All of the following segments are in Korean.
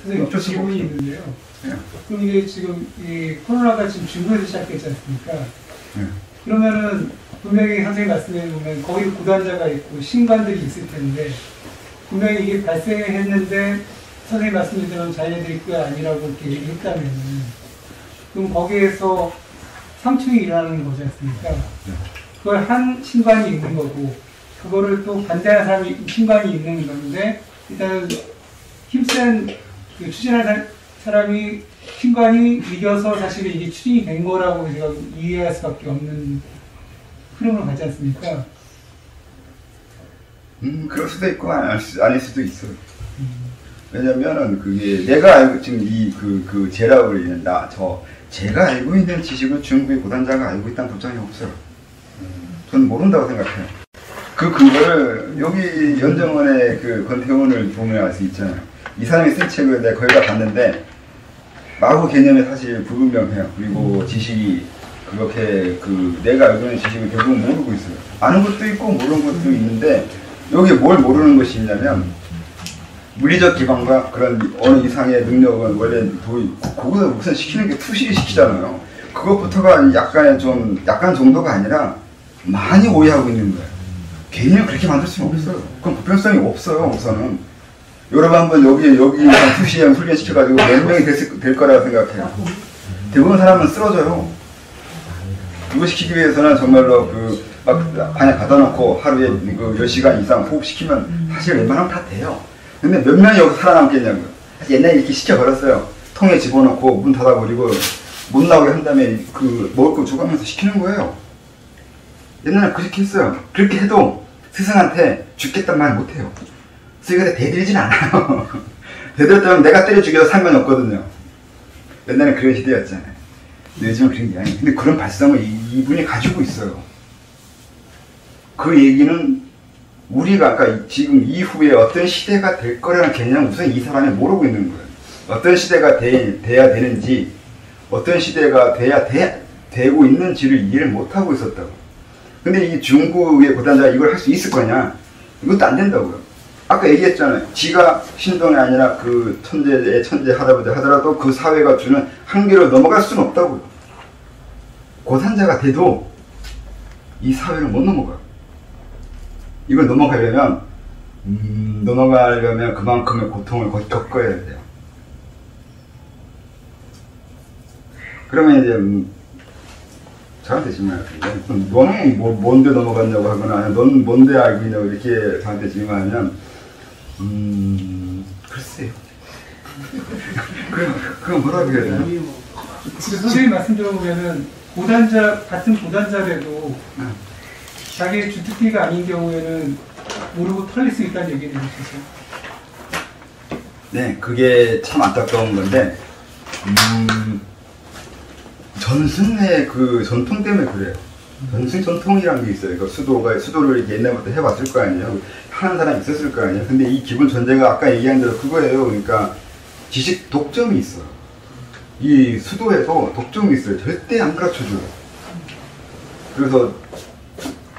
선생님, 질문이 있는데요. 네. 그럼 이게 지금 이 코로나가 지금 중국에서 시작됐지 않습니까? 네. 그러면은 분명히 선생님 말씀해 보면 거기 고단자가 있고 신관들이 있을 텐데 분명히 이게 발생했는데 선생님 말씀대로 자기네들이 그게 아니라고 이렇게 얘기했다면은 그럼 거기에서 상충이 일어나는 거지 않습니까? 네. 그걸 한 신관이 있는 거고 그거를 또 반대하는 사람이 신관이 있는 건데 일단은 힘센 그 추진할 사람이 신관이 이겨서 사실 이게 추진이 된 거라고 제가 이해할 수밖에 없는 흐름으로 가지 않습니까? 그럴 수도 있고 아닐 수도 있어요. 왜냐면은 그게 내가 알고 지금 그 제라고 있는 제가 알고 있는 지식을 중국의 고단자가 알고 있다는 보장이 없어요. 저는 모른다고 생각해요. 그 근거를 여기 연정원의 그 권태훈을 보면 알 수 있잖아요. 이 사람이 쓴 책을 내가 거의 다 봤는데 마구 개념이 사실 불분명해요. 그리고 지식이 그렇게 내가 알고 있는 지식을 결국은 모르고 있어요. 아는 것도 있고 모르는 것도 있는데 여기 뭘 모르는 것이 있냐면 물리적 기반과 그런 어느 이상의 능력은 원래 그거를 우선 시키는 게 투시 시키잖아요. 그것부터가 약간 정도가 아니라 많이 오해하고 있는 거예요. 개념을 그렇게 만들 수는 없어요. 그건 보편성이 없어요, 우선은. 여러분 한번 여기 투시에 훈련시켜가지고 몇 명이 될 거라고 생각해요. 대부분 사람은 쓰러져요. 이거 시키기 위해서는 정말로 막 반에 받아놓고 하루에 10시간 이상 호흡시키면 사실 웬만하면 다 돼요. 근데 몇 명이 여기서 살아남겠냐고요. 옛날에 이렇게 시켜버렸어요. 통에 집어넣고 문 닫아버리고 못 나오게 한 다음에 먹을 거 주고하면서 시키는 거예요. 옛날에 그렇게 했어요. 그렇게 해도 스승한테 죽겠단 말 못해요. 스승한테 대들진 않아요. 대들었다면 내가 때려 죽여도 상관없거든요. 옛날에 그런 시대였잖아요. 근데 요즘은 그런 게 아니에요. 근데 그런 발성을 이분이 가지고 있어요. 그 얘기는 우리가 아까 지금 이후에 어떤 시대가 될 거라는 개념을 우선 이 사람이 모르고 있는 거예요. 어떤 시대가 돼야 되는지, 어떤 시대가 되고 있는지를 이해를 못하고 있었다고. 근데 이 중국의 고단자가 이걸 할 수 있을 거냐? 이것도 안 된다고요. 아까 얘기했잖아요. 지가 신동이 아니라 그 천재 할아버지 하더라도 그 사회가 주는 한계를 넘어갈 수는 없다고요. 고단자가 돼도 이 사회를 못 넘어가요. 이걸 넘어가려면 그만큼의 고통을 겪어야 돼요. 그러면 이제 저한테 질문할 텐데 너는 뭔데 넘어갔냐고 하거나 넌 뭔데 알고 있냐고 이렇게 저한테 질문하면 글쎄요. 그건 뭐라고 해야 되나? 선생님 말씀 들어보면은 같은 고단자라도 자기의 주특기가 아닌 경우에는 모르고 털릴 수 있다는 얘기를 해주셨어요. 네, 그게 참 안타까운 건데 전승의 그 전통 때문에 그래요. 전승 전통이라는 게 있어요. 그러니까 수도를 이렇게 옛날부터 해왔을 거 아니에요. 하는 사람이 있었을 거 아니에요. 근데 이 기본 전제가 아까 얘기한 대로 그거예요. 그러니까 지식 독점이 있어요. 이 수도에도 독점이 있어요. 절대 안 가르쳐줘요. 그래서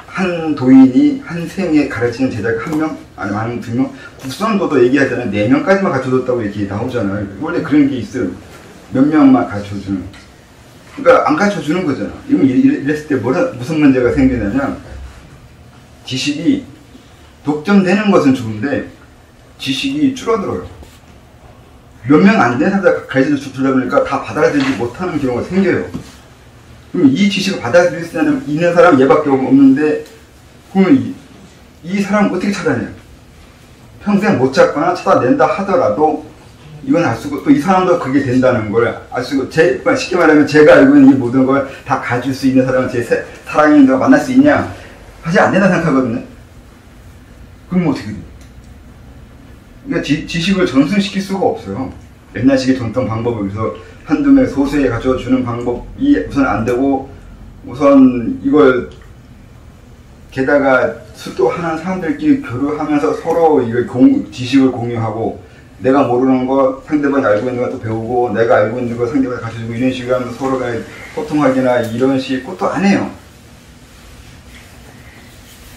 한 도인이 한 생에 가르치는 제자가 1명, 아니면 2명, 국선도도 얘기하잖아요. 4명까지만 가르쳐줬다고 이렇게 나오잖아요. 원래 그런 게 있어요. 몇 명만 가르쳐주는. 그러니까 안 가르쳐주는 거잖아. 이랬을 때 무슨 문제가 생기냐면 지식이 독점되는 것은 좋은데 지식이 줄어들어요. 몇 명 안 되는 사람들 가르쳐주다 보니까 다 받아들이지 못하는 경우가 생겨요. 그럼 이 지식을 받아들일 수 있는 사람은 얘밖에 없는데 그러면 이 사람은 어떻게 찾아내요? 평생 못 찾거나 찾아낸다 하더라도 이건 알 수가, 또 이 사람도 그게 된다는 걸 알 수가, 쉽게 말하면 제가 알고 있는 이 모든 걸 다 가질 수 있는 사람은 제 사랑하는 걸 만날 수 있냐? 사실 안 된다 생각하거든요. 그럼 어떻게 돼요? 그러니까 지식을 전승시킬 수가 없어요. 옛날식의 전통 방법을 위해서 한두 명 소수에 가져주는 방법이 우선 안 되고, 우선 이걸 게다가 수도하는 사람들끼리 교류하면서 서로 이걸 지식을 공유하고, 내가 모르는 거 상대방이 알고 있는 것도 배우고, 내가 알고 있는 거 상대방이 가르쳐주고, 이런 식으로 하면서 서로가 소통하기나 이런 식 것도 안 해요.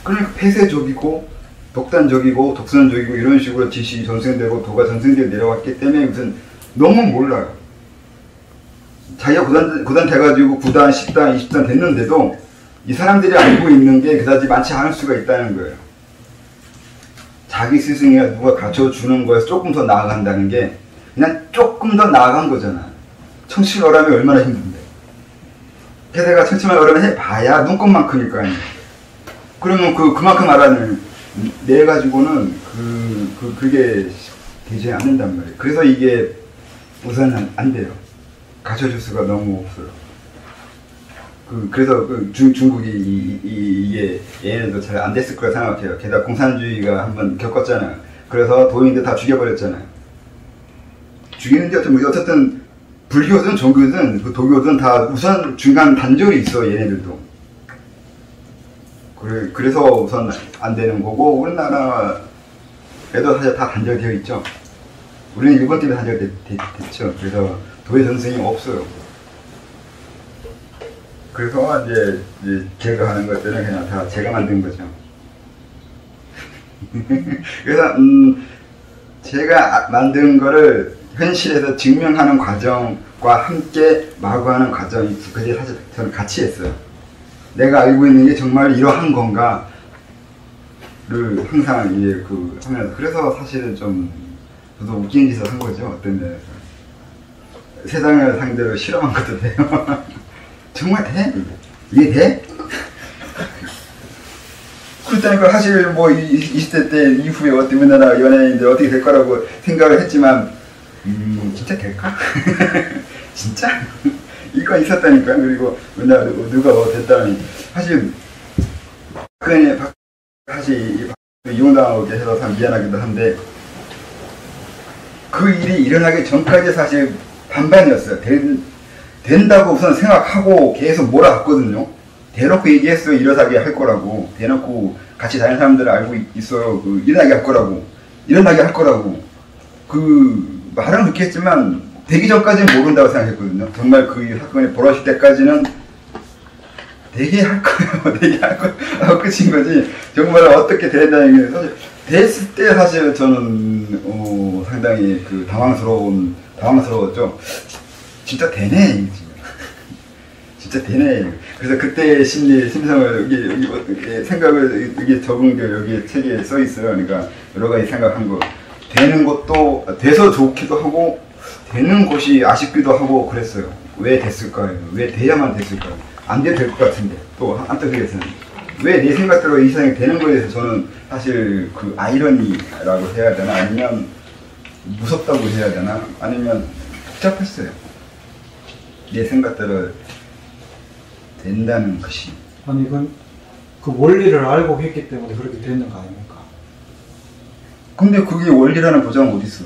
그러니까 폐쇄적이고 독단적이고 독선적이고 이런 식으로 지식이 전승되고 도가 전승되고 내려왔기 때문에 무슨 너무 몰라요. 자기가 고단 돼가지고 9단, 10단, 20단 됐는데도 이 사람들이 알고 있는 게 그다지 많지 않을 수가 있다는 거예요. 자기 스승이 누가 가르쳐주는 거에서 조금 더 나아간다는 게 그냥 조금 더 나아간 거잖아. 청칠어람이 얼마나 힘든데. 게다가 청칠어람을 해봐야 눈곱만큼일거 아니에요. 그러면 그만큼 알아는 내 가지고는 그게 되지 않는단 말이에요. 그래서 이게 우선 안 돼요. 가르쳐줄 수가 너무 없어요. 그래서 중국이 이게 얘네도 잘 안 됐을 거라 생각해요. 게다가 공산주의가 한번 겪었잖아요. 그래서 도인들 다 죽여버렸잖아요. 죽이는데 어쨌든 불교든 종교든 도교든 다 우선 중간 단절이 있어 얘네들도. 그래서 우선 안 되는 거고 우리나라에도 사실 다 단절되어 있죠. 우리는 일본 때문에 단절됐죠. 그래서 도의 전승이 없어요. 그래서 이제 제가 하는 것들은 그냥 다 제가 만든 거죠. 그래서 제가 만든 거를 현실에서 증명하는 과정과 함께 마구하는 과정이 두 가지 사실 저는 같이 했어요. 내가 알고 있는 게 정말 이러한 건가를 항상 하면서 그래서 사실은 좀 저도 웃긴 짓을 한 거죠. 어떤 면에서 세상을 상대로 실험한 것도 돼요. 정말 돼? 이게 돼? 그렇다니까 사실 뭐 20대 때 이후에 우리나라 연예인들 어떻게 될 거라고 생각을 했지만 진짜 될까? 진짜? 이거 있었다니까. 그리고 맨날 누가 됐다니 사실 사실 이용당하게 해서 참 미안하기도 한데 그 일이 일어나기 전까지 사실 반반이었어요. 된다고 우선 생각하고 계속 몰아갔거든요. 대놓고 얘기했어요. 일어나게 할 거라고. 대놓고 같이 다니는 사람들을 알고 있어요. 일어나게 할 거라고. 일어나게 할 거라고. 말은 그렇게 했지만 되기 전까지는 모른다고 생각했거든요. 정말 그 사건이 벌어질 때까지는 되게 할 거예요. 되게 할 거예요. 하고 끝인 거지. 정말 어떻게 된다는 게 사실 됐을 때 사실 저는 상당히 당황스러웠죠. 진짜 되네. 진짜 되네. 그래서 그때 심성을 여기 생각을 여기 적은 게 여기 책에 써 있어요. 그러니까 여러 가지 생각한 거. 되는 것도 돼서 좋기도 하고 되는 것이 아쉽기도 하고 그랬어요. 왜 됐을까요? 왜 돼야만 됐을까요? 안 돼도 될 것 같은데 또 한쪽에서는 왜 내 생각대로 이 세상이 되는 거에 대해서 저는 사실 아이러니라고 해야 되나 아니면 무섭다고 해야 되나 아니면 복잡했어요. 내 생각대로 된다는 것이. 아니 그 원리를 알고 했기 때문에 그렇게 되는 거 아닙니까? 근데 그게 원리라는 보장은 어디 있어?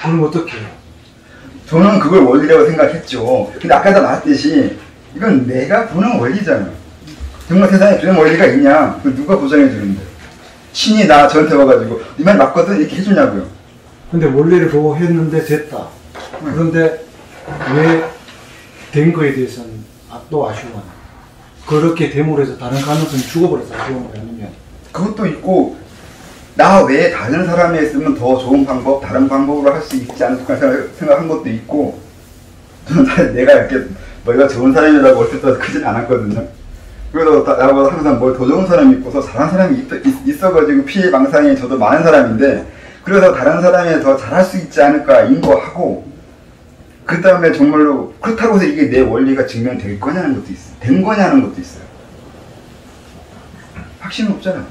그럼 어떻게 해요? 저는 그걸 원리라고 생각했죠. 근데 아까도 말했듯이 이건 내가 보는 원리잖아. 정말 세상에 그런 원리가 있냐? 누가 보장해 주는데? 신이 저한테 와가지고 네 말 맞거든? 이렇게 해주냐고요. 근데 원리를 보고 했는데 됐다. 그런데 왜 된 거에 대해서는 또 아쉬워하나? 그렇게 됨으로 해서 다른 가능성이 죽어버려서 아쉬운 거 아니면? 그것도 있고 나 외에 다른 사람이 있으면 더 좋은 방법, 다른 방법으로 할 수 있지 않을까 생각한 것도 있고 저는 사실 내가 이렇게 뭐가 좋은 사람이라고 올 때도 크진 않았거든요. 그래서 나보다 항상 더 좋은 사람이 있고서 잘한 사람이 있어가지고 피해 망상이 저도 많은 사람인데 그래서 다른 사람이 더 잘할 수 있지 않을까 인거하고 그 다음에 정말로 그렇다고 해서 이게 내 원리가 증명될 거냐는 것도 있어요. 된 거냐는 것도 있어요. 확신은 없잖아요.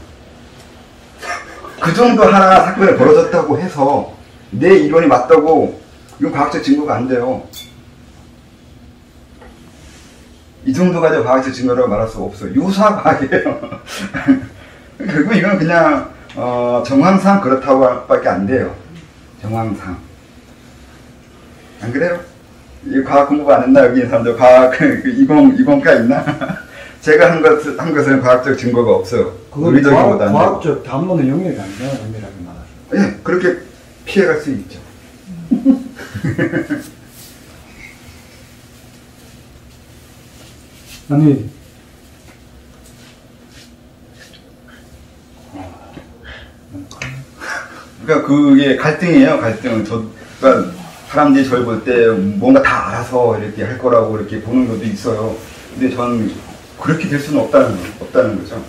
그 정도 하나 사건이 벌어졌다고 해서 내 이론이 맞다고 이건 과학적 증거가 안 돼요. 이 정도 가지고 과학적 증거라고 말할 수 없어요. 유사 과학이에요. 결국 이건 그냥 정황상 그렇다고 밖에 안 돼요. 정황상. 안 그래요? 이 과학 공부 안 했나? 여기 있는 사람들 과학 이공과 있나? 제가 한 것은 과학적 증거가 없어요. 의리적인 것도 안 되고. 과학적 담론의 영역이 안 되는 의미라고 말하죠. 네, 그렇게 피해갈 수 있죠. 아니 그러니까 그게 갈등이에요, 갈등. 그러니까 사람들이 저를 볼 때 뭔가 다 알아서 이렇게 할 거라고 이렇게 보는 것도 있어요. 근데 저는 그렇게 될 수는 없다는 거죠.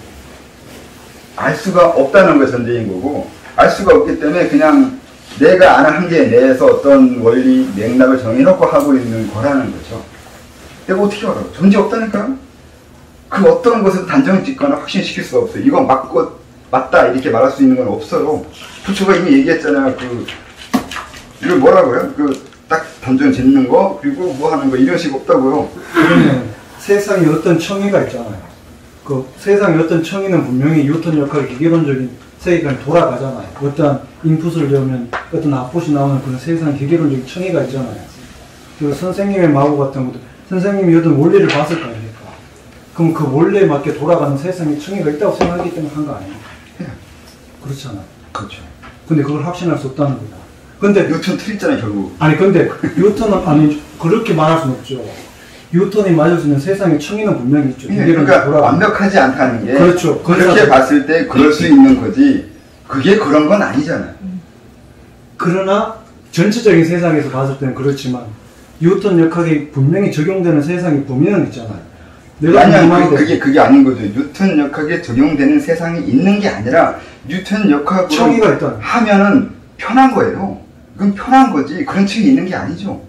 알 수가 없다는 게 전제인 거고, 알 수가 없기 때문에 그냥 내가 아는 한계 내에서 어떤 원리, 맥락을 정해놓고 하고 있는 거라는 거죠. 내가 어떻게 알아? 존재 없다니까요? 그 어떤 것을 단정을 짓거나 확신시킬 수가 없어요. 이건 맞다 이렇게 말할 수 있는 건 없어요. 부처가 이미 얘기했잖아요. 이걸 뭐라고요? 딱 단정 짓는 거, 그리고 뭐 하는 거, 이런 식 없다고요. 그러면 세상에 어떤 청의가 있잖아요. 그 세상에 어떤 청의는 분명히 뉴턴 역학의 기계론적인 세계관이 돌아가잖아요. 어떤 인풋을 넣으면 어떤 아웃풋이 나오는 그런 세상 기계론적인 청의가 있잖아요. 그 선생님의 마구 같은 것도 선생님이 어떤 원리를 봤을 거 아닙니까? 그럼 그 원리에 맞게 돌아가는 세상에 청의가 있다고 생각하기 때문에 한 거 아니에요? 그렇잖아요. 그렇죠. 근데 그걸 확신할 수 없다는 거다. 근데 뉴턴 틀렸잖아요, 결국. 아니 근데 뉴턴은 아니 그렇게 말할 수는 없죠. 뉴턴이 맞을 수 있는 세상의 청의는 분명히 있죠. 그러니까 완벽하지 않다는 게 그렇죠. 그렇게 봤을 때 그럴 수 있는 거지 그게 그런 건 아니잖아요. 그러나 전체적인 세상에서 봤을 때는 그렇지만 뉴턴 역학이 분명히 적용되는 세상의 범위는 있잖아요. 아니야, 그게 아닌 거죠. 뉴턴 역학에 적용되는 세상이 있는 게 아니라 뉴턴 역학으로 청의가 있다. 하면은 편한 거예요. 그건 편한 거지 그런 층이 있는 게 아니죠.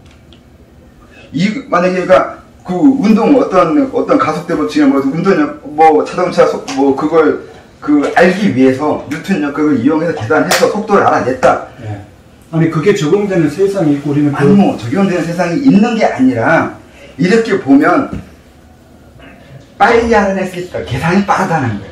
만약에 그 운동 어떤 가속대로 지금 운동 자동차 그걸 알기 위해서 뉴턴 역학을 이용해서 계산해서 속도를 알아냈다. 네. 아니 그게 적용되는 세상이 있고 우리는 적용되는 세상이 있는 게 아니라 이렇게 보면 빨리 알아낼 수 있다. 계산이 빠르다는 거예요.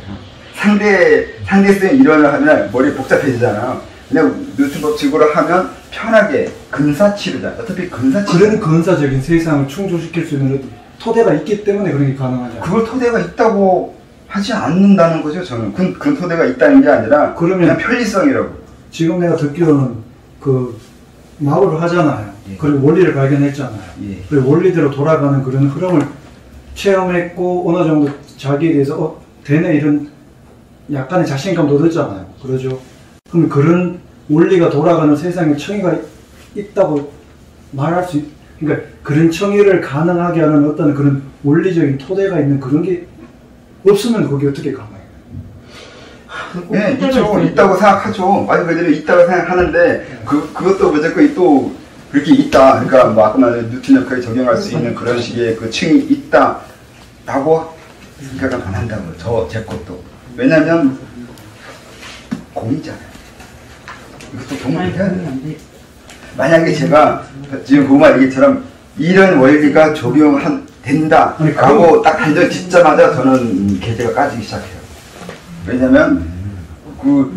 상대성 이론을 하면 머리 복잡해지잖아요. 그냥 뉴턴 법칙으로 하면 편하게 근사치르잖아. 어차피 그런 근사적인 세상을 충족시킬 수 있는 토대가 있기 때문에 그런 게 가능하잖아요. 그걸 토대가 있다고 하지 않는다는 거죠. 저는 그런 토대가 있다는 게 아니라 그냥 편리성이라고. 지금 내가 듣기로는 마법을 하잖아요. 예. 그리고 원리를 발견했잖아요. 예. 그리고 원리대로 돌아가는 그런 흐름을 체험했고 어느 정도 자기에 대해서 되네 이런 약간의 자신감도 얻었잖아요. 그러죠. 그럼 그런 원리가 돌아가는 세상에 청의가 있다고 말할 수 그러니까 그런 청의를 가능하게 하는 어떤 그런 원리적인 토대가 있는 그런 게 없으면 그게 어떻게 가능해요? 네, 있다고 생각하죠. 말 그대로 있다고 생각하는데 그것도 무조건 또 그렇게 있다. 그러니까 아까 말한 뉴턴 역학에 적용할 수 있는 그런 식의 그 층이 있다라고 생각은 안 한다고요. 제 것도. 왜냐면 공이잖아요. 이것도 경험을 해야 돼요. 만약에 제가 지금 보면 얘기처럼 이런 원리가 된다라고 딱 단정 짓자마자 저는 계제가 까지기 시작해요. 왜냐면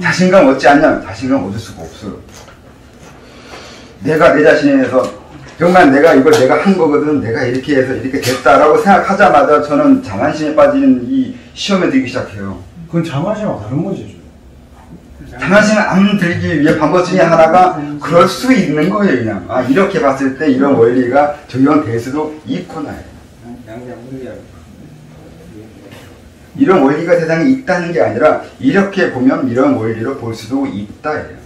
자신감 얻지 않냐? 자신감 얻을 수가 없어요. 내가 내 자신에서 정말 내가 한 거거든. 내가 이렇게 해서 이렇게 됐다라고 생각하자마자 저는 자만심에 빠지는 이 시험에 들기 시작해요. 그건 자만심하고 다른 문제죠. 자만심을 안 들기 위해 방법 중에 하나가 그럴 수 있는 거예요. 그냥 이렇게 봤을 때 이런 원리가 적용될 수도 있구나. 이런 원리가 세상에 있다는 게 아니라 이렇게 보면 이런 원리로 볼 수도 있다예요.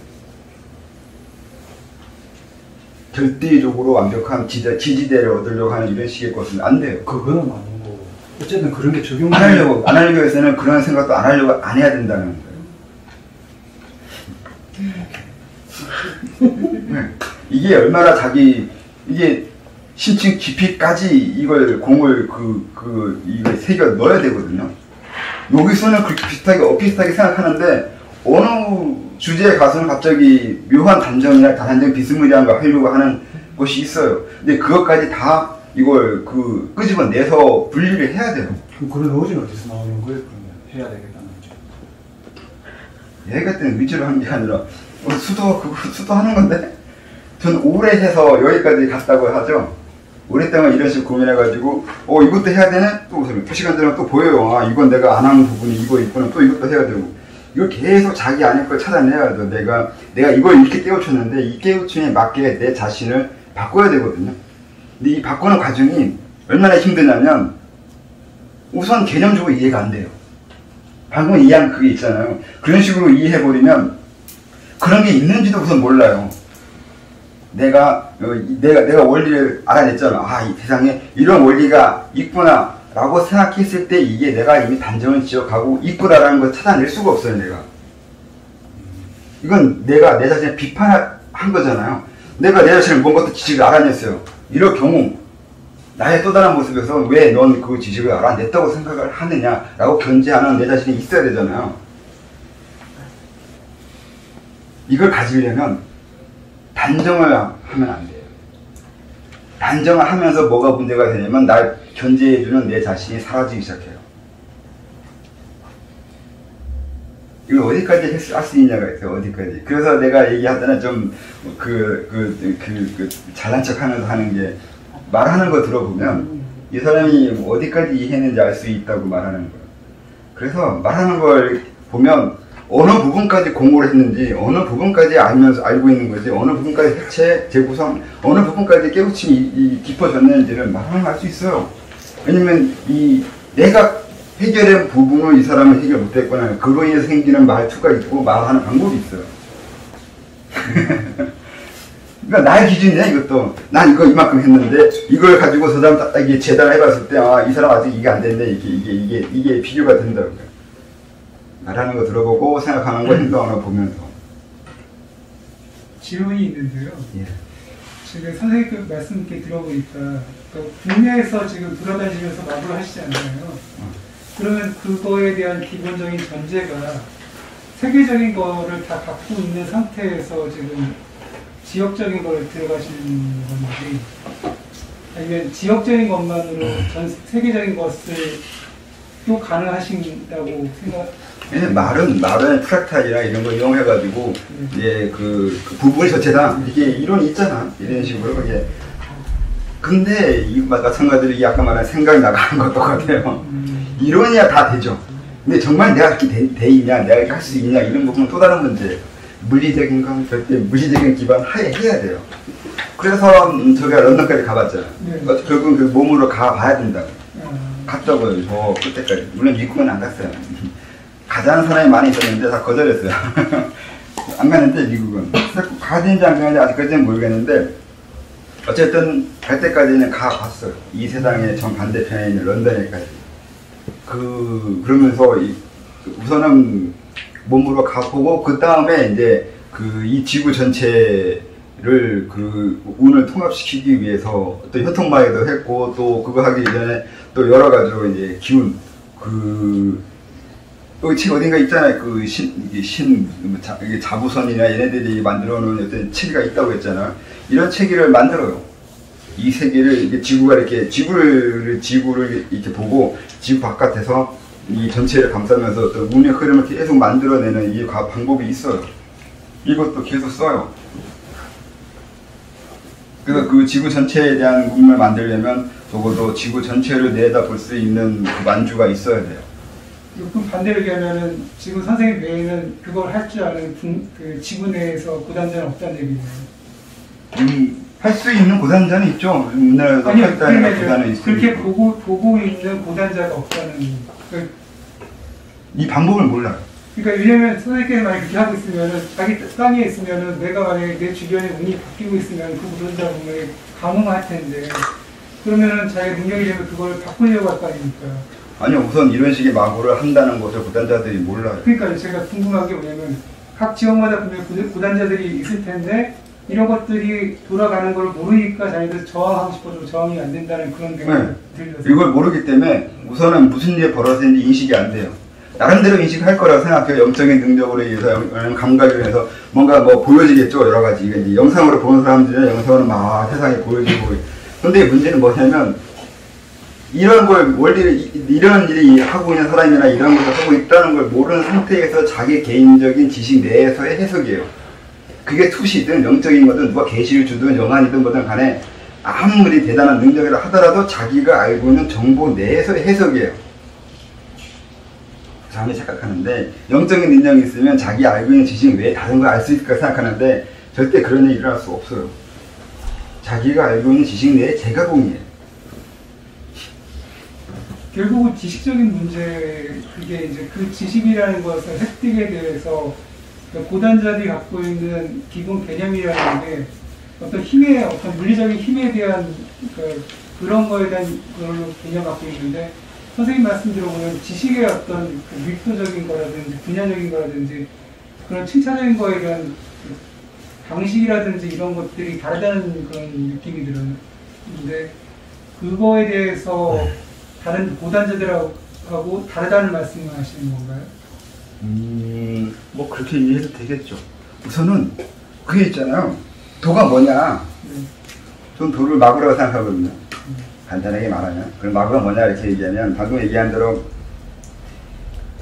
절대적으로 완벽한 지지대를 얻으려고 하는 이런 식의 것은 안 돼요. 그거는 아니고 어쨌든 그런 게 적용 안 하려고 해서는 그런 생각도 안 해야 된다는 거예요. 네. 이게 얼마나 이게 심층 깊이까지 이걸 공을 이걸 새겨 넣어야 되거든요. 여기서는 그렇게 비슷하게 생각하는데 어느 주제에 가서는 갑자기 묘한 단정이나 다단정 비스무리한 거 하려고 하는 것이 있어요. 근데 그것까지 다 이걸 끄집어내서 분리를 해야 돼요. 그런 의지는 어디서 나오는 거예요? 그러면 해야 되겠다는 거죠. 얘 같은 의지를 하는 게 아니라 수도하는 건데 전 오래 해서 여기까지 갔다고 하죠. 오랫동안 이런 식으로 고민해가지고 이것도 해야 되네? 또 그 시간 되면 또 보여요. 이건 내가 안 하는 부분이 이거 있구나. 또 이것도 해야 되고 이걸 계속 자기 안에 걸 찾아내야 돼요. 내가 이걸 이렇게 깨우쳤는데 이 깨우침에 맞게 내 자신을 바꿔야 되거든요. 근데 이 바꾸는 과정이 얼마나 힘드냐면 우선 개념적으로 이해가 안 돼요. 방금 이해한 그게 있잖아요. 그런 식으로 이해해버리면 그런 게 있는지도 우선 몰라요. 내가 원리를 알아냈잖아. 아, 이 세상에 이런 원리가 있구나 라고 생각했을 때 이게 내가 이미 단정을 지어가고 있구나라는 걸 찾아낼 수가 없어요. 내가 이건 내가 내 자신을 비판한 거잖아요. 내가 내 자신을 뭔가 지식을 알아냈어요. 이럴 경우 나의 또 다른 모습에서 왜 넌 그 지식을 알아냈다고 생각을 하느냐라고 견제하는 내 자신이 있어야 되잖아요. 이걸 가지려면 단정을 하면 안 돼요. 단정을 하면서 뭐가 문제가 되냐면 날 견제해주는 내 자신이 사라지기 시작해요. 이걸 어디까지 할 수 있냐가 있어요. 어디까지. 그래서 내가 얘기하잖아. 좀 잘난 척 하면서 하는 게, 말하는 거 들어보면 이 사람이 어디까지 이해했는지 알 수 있다고 말하는 거예요. 그래서 말하는 걸 보면 어느 부분까지 공부를 했는지, 어느 부분까지 알고 있는 거지, 어느 부분까지 해체, 재구성, 어느 부분까지 깨우침이 깊어졌는지를 말하는 걸 알 수 있어요. 왜냐면 내가 해결한 부분을 이 사람은 해결 못했거나 그로 인해서 생기는 말투가 있고 말하는 방법이 있어요. 그러니까 나의 기준이야. 이것도 난 이거 이만큼 했는데 이걸 가지고 저 사람 이게 재단해봤을 때 이 사람 아직 이게 안 됐네. 이게 비교가 된다고. 말하는 거 들어보고 생각하는 거 행동하는 거 보면서. 질문이 있는데요. 예. 지금 선생님 말씀 이렇게 들어보니까 국내에서 지금 돌아다니면서 마블을 하시잖아요. 그러면 그거에 대한 기본적인 전제가 세계적인 거를 다 갖고 있는 상태에서 지금 지역적인 걸 들어가시는 건지, 아니면 지역적인 것만으로 전 세계적인 것을 또 가능하신다고 말은 프락탈이나 이런 거 이용해가지고 이제 그 부분이 전체다 이게 이론이 있잖아. 이런 식으로 이게. 근데 이 마찬가지로 아까 말한 생각이 나가는 것도 같아요. 이론이야 다 되죠. 근데 정말 내가 이렇게 돼 있냐, 내가 이렇게 할 수 있냐 이런 부분은 또 다른 문제. 물리적인 건 절대 물리적인 기반 하에 해야 돼요. 그래서 저희가 런던까지 가봤잖아요. 결국은 그 몸으로 가봐야 된다고. 갔다고요. 저 그때까지. 물론 미국은 안 갔어요. 가자는 사람이 많이 있었는데 다 거절했어요. 안 가는데 미국은. 가야 되는지 안 가는지 아직까지는 모르겠는데 어쨌든 갈 때까지는 가봤어요. 이 세상의 전 반대편에 있는 런던에까지. 그러면서 우선은 몸으로 가보고 그 다음에 이제 이 지구 전체를 운을 통합시키기 위해서 또 효통마개도 했고 또 그거 하기 전에 또 여러 가지로 이제 기운 여기 책 어딘가 있잖아요. 이게 자부선이나 얘네들이 만들어 놓은 어떤 체계가 있다고 했잖아요. 이런 체계를 만들어요. 이 세계를 이게 지구가 이렇게 지구를 이렇게 보고 지구 바깥에서 이 전체를 감싸면서 어떤 운의 흐름을 계속 만들어내는 이 방법이 있어요. 이것도 계속 써요. 그래서 그 지구 전체에 대한 운을 만들려면 적어도 지구 전체를 내다볼 수 있는 그 만주가 있어야 돼요. 그럼 반대로 얘기하면은 지금 선생님 외에는 그걸 할 줄 아는 그 지구 내에서 고단자는 없다는 얘기네요. 할 수 있는 고단자는 있죠. 우리나라에도 활달한 고단은 있어요. 그렇게 보고 있는 고단자가 없다는. 이 방법을 몰라요. 그러니까 왜냐면 선생님께서 만약 그렇게 하고 있으면은 자기 땅에 있으면은 내가 만약에 내 주변에 운이 바뀌고 있으면 그 고단자 분명히 감흥할 텐데 그러면은 자기 능력이 되면 그걸 바꾸려고 할 거 아닙니까? 아니요, 우선 이런 식의 마구를 한다는 것을 고단자들이 몰라요. 그러니까 제가 궁금한 게 뭐냐면 각 지역마다 분명히 고단자들이 있을 텐데 이런 것들이 돌아가는 걸 모르니까 자기들 저항하고 싶어도 저항이 안 된다는 그런 생각이 들려서 이걸 모르기 때문에 우선은 무슨 일이 벌어지는지 인식이 안 돼요. 나름대로 인식할 거라고 생각해요. 영적인 능력으로 인해서, 감각으로 인해서 뭔가 보여지겠죠. 여러 가지. 이제 영상으로 보는 사람들은 영상으로 막 세상에 보여지고. 근데 문제는 뭐냐면 이런 걸 원리를 이런 일이 하고 있는 사람이나 이런 것을 하고 있다는 걸 모르는 상태에서 자기 개인적인 지식 내에서의 해석이에요. 그게 투시든 영적인 거든 누가 계시를 주든 영안이든 뭐든 간에 아무리 대단한 능력이라 하더라도 자기가 알고 있는 정보 내에서의 해석이에요. 사람이 착각하는데 영적인 능력이 있으면 자기 알고 있는 지식 외에 다른 걸 알 수 있을까 생각하는데 절대 그런 얘기를 할 수 없어요. 자기가 알고 있는 지식 내에 제가공이에요. 결국은 지식적인 문제, 그게 이제 그 지식이라는 것을 획득에 대해서 그러니까 고단자들이 갖고 있는 기본 개념이라는 게 어떤 힘의, 어떤 물리적인 힘에 대한 그런 거에 대한 그런 개념 갖고 있는데, 선생님 말씀 들어보면 지식의 어떤 그 밀도적인 거라든지 분야적인 거라든지 그런 칭찬적인 거에 대한 그 방식이라든지 이런 것들이 다르다는 그런 느낌이 들어요. 근데 그거에 대해서 다른 고단자들하고 다르다는 말씀을 하시는 건가요? 뭐 그렇게 이해해도 되겠죠. 우선은 그게 있잖아요. 도가 뭐냐? 전 도를 마구라고 생각하거든요. 간단하게 말하면. 그럼 마구가 뭐냐 이렇게 얘기하면 방금 얘기한 대로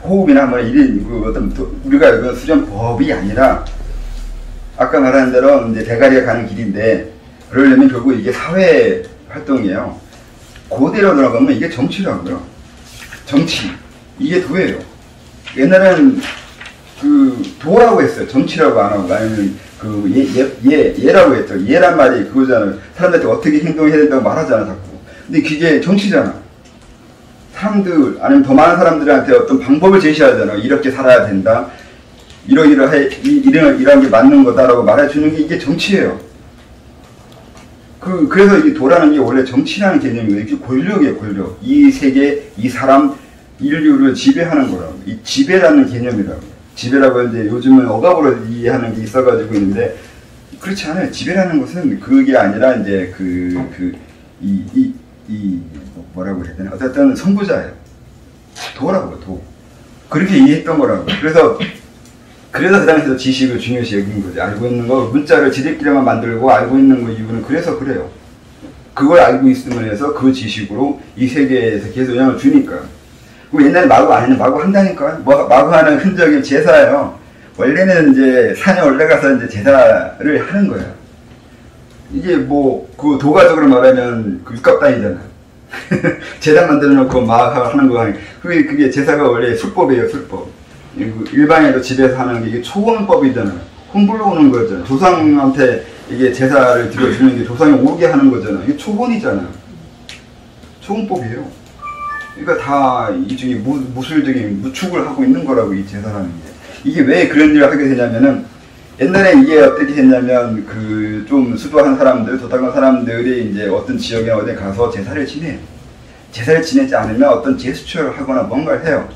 호흡이나 뭐 이런 그 어떤 우리가 그 수련법이 아니라 아까 말한 대로 이제 대가리가 가는 길인데, 그러려면 결국 이게 사회 활동이에요. 그대로 들어가면 이게 정치라고요. 정치. 이게 도예요. 옛날에는 그 도라고 했어요. 정치라고 안 하고. 아니면 그 예라고 했죠. 예란 말이 그거잖아요. 사람들한테 어떻게 행동해야 된다고 말하잖아, 자꾸. 근데 그게 정치잖아. 사람들, 아니면 더 많은 사람들한테 어떤 방법을 제시하잖아. 이렇게 살아야 된다. 이런 게 맞는 거다라고 말해주는 게 이게 정치예요. 그래서 이 도라는 게 원래 정치라는 개념이거든요. 이게 권력이에요, 권력. 이 세계, 이 사람, 인류를 지배하는 거라고. 이 지배라는 개념이라고. 지배라고 이제 요즘은 억압으로 이해하는 게 있어가지고 있는데, 그렇지 않아요. 지배라는 것은 그게 아니라 이제 뭐라고 해야 되나. 어쨌든 선구자예요. 도라고, 도. 그렇게 이해했던 거라고. 그래서 그 당시에도 지식을 중요시 여긴 거지. 알고 있는 거, 문자를 지들끼리만 만들고 알고 있는 거 이유는 그래서 그래요. 그걸 알고 있으면 해서 그 지식으로 이 세계에서 계속 영향을 주니까. 그럼 옛날에 마구 안 했는데 마구 한다니까. 마구 하는 흔적이 제사예요. 원래는 이제 산에 올라가서 이제 제사를 하는 거예요. 이게 뭐, 그 도가적으로 말하면 그 육갑단이잖아. 제단 만들어 놓고 막 하는 거. 그게 제사가 원래 술법이에요, 술법. 일반인으로 집에서 하는 게 이게 초원법이잖아요. 홈불러 오는 거잖아요. 조상한테 이게 제사를 드려주는 게 조상이 오게 하는 거잖아요. 이게 초원이잖아요. 초원법이에요. 그러니까 다 일종의 무술적인 무축을 하고 있는 거라고, 이 제사라는 게. 이게 왜 그런 일을 하게 되냐면은, 옛날에 이게 어떻게 했냐면, 좀 수도한 사람들, 도탁한 사람들이 이제 어떤 지역에 어디 가서 제사를 지내요. 제사를 지내지 않으면 어떤 제스처를 하거나 뭔가를 해요.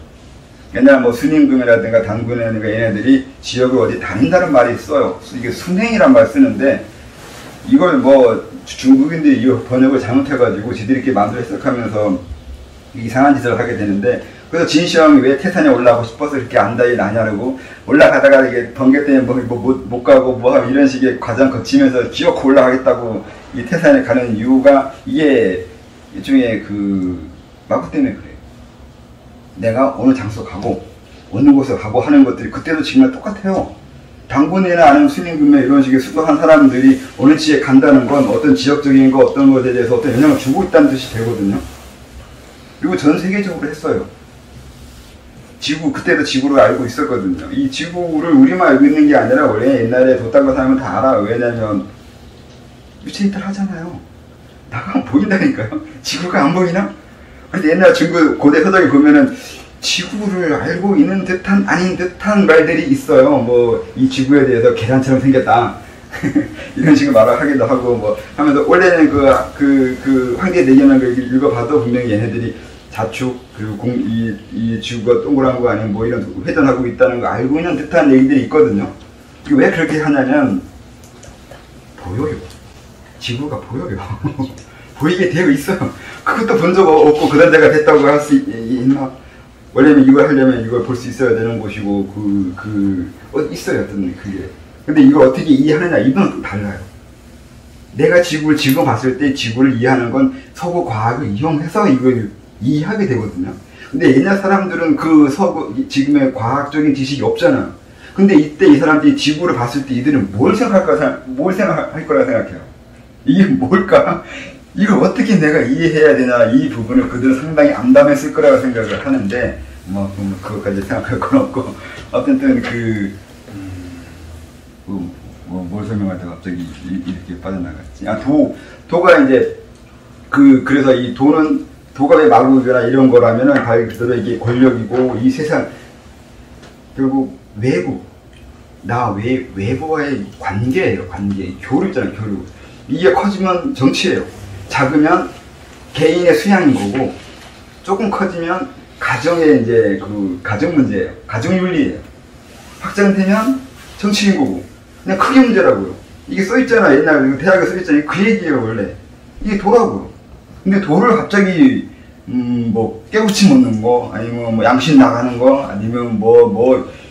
옛날 뭐 순임금이라든가 단군이라든가 얘네들이 지역을 어디 다닌다는 말이 써요. 이게 순행이란 말 쓰는데, 이걸 뭐 중국인들이 이 번역을 잘못해가지고 지들이 이렇게 마음대로 해석하면서 이상한 짓을 하게 되는데, 그래서 진시황이 왜 태산에 올라가고 싶어서 이렇게 안달이 나냐고, 올라가다가 이게 번개 때문에 못 가고 뭐 이런 식의 과정 거치면서 기어코 올라가겠다고 이 태산에 가는 이유가, 이게 일종의 마구 때문에 그래요. 내가 어느 장소 가고 어느 곳에 가고 하는 것들이 그때도 정말 똑같아요. 당군이나 아니면 순임금이나 이런 식의 수도한 사람들이 어느 지에 간다는 건 어떤 지역적인 거 어떤 것에 대해서 어떤 영향을 주고 있다는 뜻이 되거든요. 그리고 전 세계적으로 했어요. 그때도 지구를 알고 있었거든요. 이 지구를 우리만 알고 있는 게 아니라 원래 옛날에 도딴 사람은 다 알아. 왜냐면 유체이탈 하잖아요. 나가 보인다니까요. 지구가 안 보이나? 근데 옛날 중국 고대 서적에 보면은 지구를 알고 있는 듯한 아닌 듯한 말들이 있어요. 뭐 이 지구에 대해서 계란처럼 생겼다. 이런 식으로 말을 하기도 하고 뭐 하면서, 원래는 그 황제 내견을 읽어봐도 분명히 얘네들이 자축, 그리고 이 지구가 동그란 거 아니면 뭐 이런 회전하고 있다는 거 알고 있는 듯한 얘기들이 있거든요. 왜 그렇게 하냐면, 보여요. 지구가 보여요. 보이게 되어 있어요. 그것도 본 적 없고 그 단자가 됐다고 할 수 있나? 원래는 이걸 하려면 이걸 볼 수 있어야 되는 곳이고, 있어요, 어떤 그게. 근데 이걸 어떻게 이해하느냐, 이건 또 달라요. 내가 지구를 지금 봤을 때 지구를 이해하는 건 서구 과학을 이용해서 이걸 이해하게 되거든요. 근데 옛날 사람들은 지금의 과학적인 지식이 없잖아요. 근데 이때 이 사람들이 지구를 봤을 때 이들은 뭘 생각할 거라 생각해요? 이게 뭘까? 이걸 어떻게 내가 이해해야 되나, 이 부분을 그들은 상당히 암담했을 거라고 생각을 하는데, 뭐, 그것까지 생각할 건 없고, 어쨌든 뭘 설명하다가 갑자기 이렇게 빠져나갔지. 도가 이제, 그래서 이 도가 왜 마구나 이런 거라면은, 말 그대로 이게 권력이고, 이 세상, 결국 외국, 나 외부와의 관계예요. 관계. 교류 있잖아요. 교류. 이게 커지면 정치예요. 작으면 개인의 수양인 거고, 조금 커지면 가정의 이제 그 가정 문제예요. 가정 윤리예요. 확장되면 정치인 거고, 그냥 크게 문제라고요. 이게 써있잖아. 옛날 대학에 써있잖아요. 그 얘기예요, 원래. 이게 도라고요. 근데 도를 갑자기, 뭐, 깨우치 먹는 거, 아니면 뭐, 양심 나가는 거, 아니면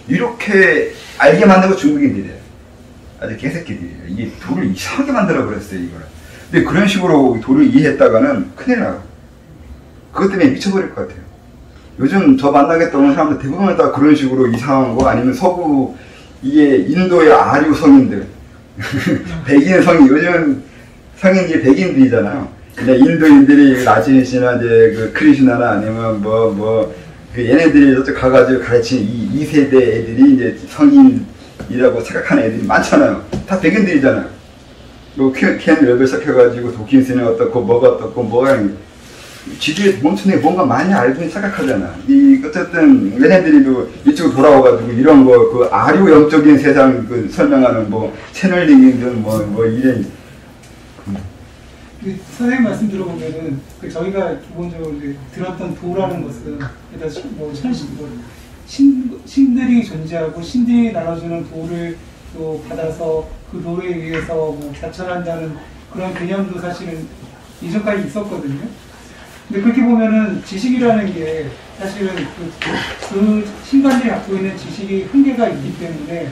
이렇게 알게 만든 거 중국인들이에요. 아주 개새끼들이에요. 이게 도를 이상하게 만들어 버렸어요, 이걸. 근데 그런 식으로 도를 이해했다가는 큰일 나요. 그것 때문에 미쳐버릴 것 같아요. 요즘 저 만나겠다 오는 사람들 대부분 다 그런 식으로 이상한 거, 아니면 서구, 이게 인도의 아류 성인들. 백인 성인, 요즘 성인이 백인들이잖아요. 근데 인도인들이 라틴이나 이제 그 크리슈나나 아니면 그 얘네들이 저쪽 가가지고 가르친 이 세대 애들이 이제 성인이라고 생각하는 애들이 많잖아요. 다 백인들이잖아요. 뭐 켄 웹을 시작해가지고 도킨스는 어떻고 뭐가 어떻고 뭐가 지주에 멈춘 애 뭔가 많이 알고 생각하잖아. 어쨌든 얘네들이 이쪽으로 돌아와가지고 이런 거 그 아류 영적인 세상 그 설명하는 뭐 채널링이든 뭐 이런. 선생님 말씀 들어보면은 저희가 기본적으로 이제 들었던 도라는 것은 일단 뭐 신들이 존재하고 신들이 나눠주는 도를 또 받아서 그 도에 의해서 뭐 자철한다는 그런 개념도 사실은 이전까지 있었거든요. 근데 그렇게 보면은 지식이라는 게 사실은 그 신관들이 갖고 있는 지식이 한계가 있기 때문에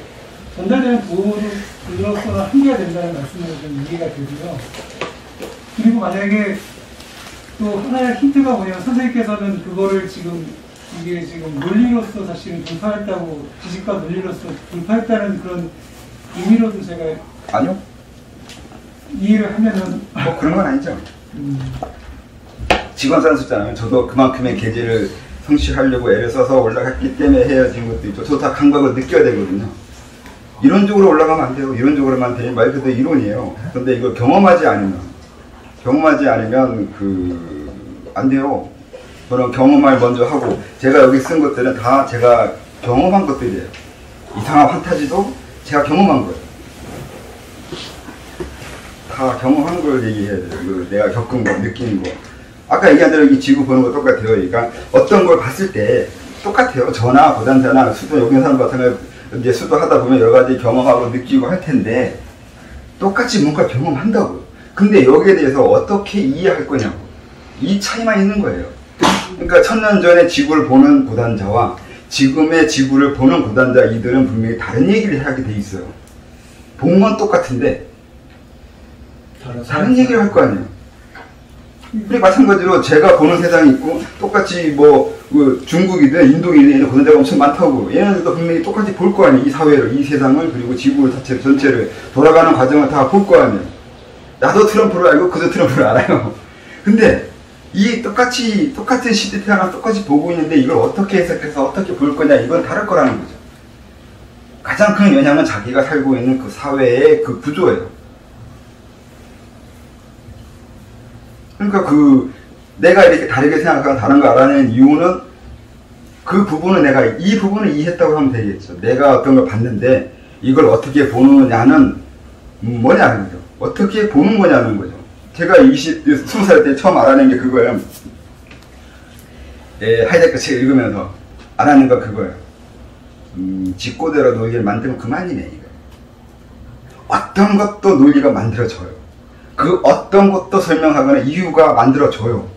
전달되는 도로서는 한계가 된다는 말씀으로 좀 이해가 되고요. 그리고 만약에 또 하나의 힌트가 뭐냐면 선생님께서는 그거를 이게 지금 논리로서 사실은 돌파했다고, 지식과 논리로서 돌파했다는 그런 의미로도 제가 아니요. 이해를 하면은 뭐 그런 건 아니죠. 직원사는 썼잖아요. 저도 그만큼의 계제를 성취하려고 애를 써서 올라갔기 때문에 헤어진 것도 있죠. 저도 다 감각을 느껴야 되거든요. 이론적으로 올라가면 안 돼요. 이론적으로만 되면 말 그대로 이론이에요. 근데 이걸 경험하지 않으면 안 돼요. 저는 경험을 먼저 하고, 제가 여기 쓴 것들은 다 제가 경험한 것들이에요. 이상한 판타지도 제가 경험한 거예요. 다 경험한 걸 얘기해야 돼요. 내가 겪은 거, 느끼는 거. 아까 얘기한 대로 이 지구 보는 거 똑같아요. 그러니까 어떤 걸 봤을 때 똑같아요. 저나 고단자나 수도 여기 있는 사람 같은 거 이제 수도 하다 보면 여러 가지 경험하고 느끼고 할 텐데 똑같이 뭔가 경험한다고요. 근데 여기에 대해서 어떻게 이해할 거냐고. 이 차이만 있는 거예요. 그러니까 1000년 전에 지구를 보는 고단자와 지금의 지구를 보는 고단자, 이들은 분명히 다른 얘기를 하게 돼 있어요. 본 건 똑같은데 다른 얘기를 할 거 아니에요. 그리고 마찬가지로 제가 보는 세상이 있고, 똑같이 중국이든 인도이든 고단자가 엄청 많다고, 얘네들도 분명히 똑같이 볼 거 아니에요. 이 사회를, 이 세상을, 그리고 지구 전체를 돌아가는 과정을 다 볼 거 아니에요. 나도 트럼프를 알고 그도 트럼프를 알아요. 근데 이 똑같은 시대 태어나서 똑같이 보고 있는데 이걸 어떻게 해석해서 어떻게 볼 거냐, 이건 다를 거라는 거죠. 가장 큰 영향은 자기가 살고 있는 그 사회의 그 구조예요. 그러니까 내가 이렇게 다르게 생각하고 다른 거 알아내는 이유는 그 부분은 내가 이 부분을 이해했다고 하면 되겠죠. 내가 어떤 걸 봤는데 이걸 어떻게 보느냐는 뭐냐는 거죠. 어떻게 보는 거냐는 거죠. 제가 20살 때 처음 알아낸 게 그거예요. 하이데크 책 읽으면서 알아낸 거 그거예요. 직고대로 논리를 만들면 그만이네, 이거. 어떤 것도 논리가 만들어져요. 그 어떤 것도 설명하거나 이유가 만들어져요.